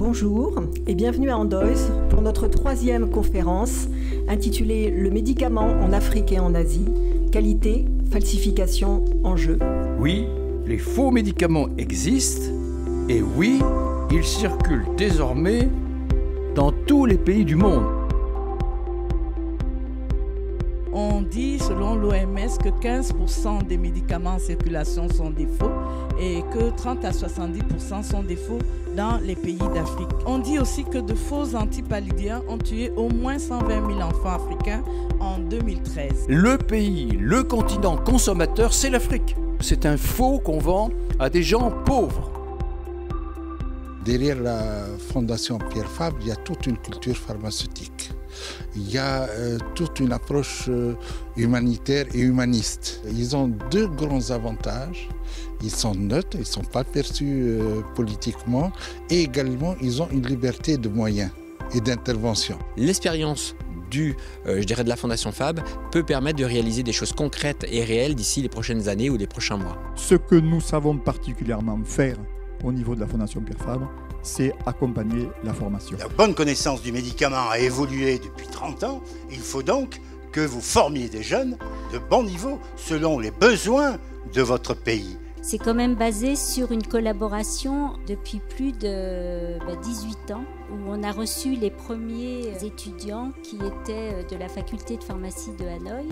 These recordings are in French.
Bonjour et bienvenue à Andoise pour notre troisième conférence intitulée « Le médicament en Afrique et en Asie, qualité, falsification, enjeux ». Oui, les faux médicaments existent et oui, ils circulent désormais dans tous les pays du monde. On dit, selon l'OMS, que 15% des médicaments en circulation sont des faux et que 30 à 70% sont des faux dans les pays d'Afrique. On dit aussi que de faux antipallidiens ont tué au moins 120 000 enfants africains en 2013. Le pays, le continent consommateur, c'est l'Afrique. C'est un faux qu'on vend à des gens pauvres. Derrière la fondation Pierre Fabre, il y a toute une culture pharmaceutique. Il y a toute une approche humanitaire et humaniste. Ils ont deux grands avantages. Ils sont neutres, ils ne sont pas perçus politiquement et également ils ont une liberté de moyens et d'intervention. L'expérience de la Fondation Fabre peut permettre de réaliser des choses concrètes et réelles d'ici les prochaines années ou les prochains mois. Ce que nous savons particulièrement faire au niveau de la Fondation Pierre Fabre, c'est accompagner la formation. La bonne connaissance du médicament a évolué depuis 30 ans. Il faut donc que vous formiez des jeunes de bon niveau selon les besoins de votre pays. C'est quand même basé sur une collaboration depuis plus de 18 ans où on a reçu les premiers étudiants qui étaient de la faculté de pharmacie de Hanoï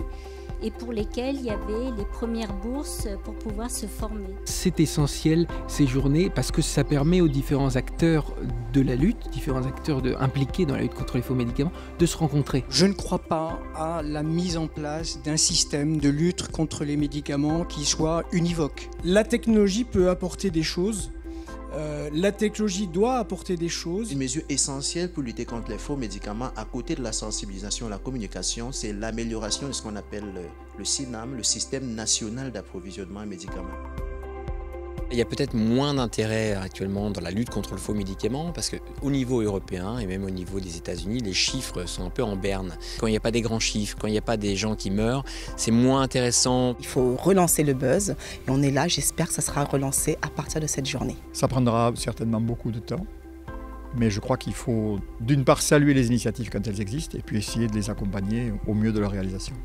et pour lesquels il y avait les premières bourses pour pouvoir se former. C'est essentiel ces journées parce que ça permet aux différents acteurs de la lutte, différents acteurs impliqués dans la lutte contre les faux médicaments, de se rencontrer. Je ne crois pas à la mise en place d'un système de lutte contre les médicaments qui soit univoque. La technologie peut apporter des choses. La technologie doit apporter des choses. Une mesure essentielle pour lutter contre les faux médicaments, à côté de la sensibilisation et la communication, c'est l'amélioration de ce qu'on appelle le SINAM, le Système National d'Approvisionnement en Médicaments. Il y a peut-être moins d'intérêt actuellement dans la lutte contre le faux médicament parce qu'au niveau européen et même au niveau des États-Unis, les chiffres sont un peu en berne. Quand il n'y a pas des grands chiffres, quand il n'y a pas des gens qui meurent, c'est moins intéressant. Il faut relancer le buzz et on est là, j'espère que ça sera relancé à partir de cette journée. Ça prendra certainement beaucoup de temps, mais je crois qu'il faut d'une part saluer les initiatives quand elles existent et puis essayer de les accompagner au mieux de leur réalisation.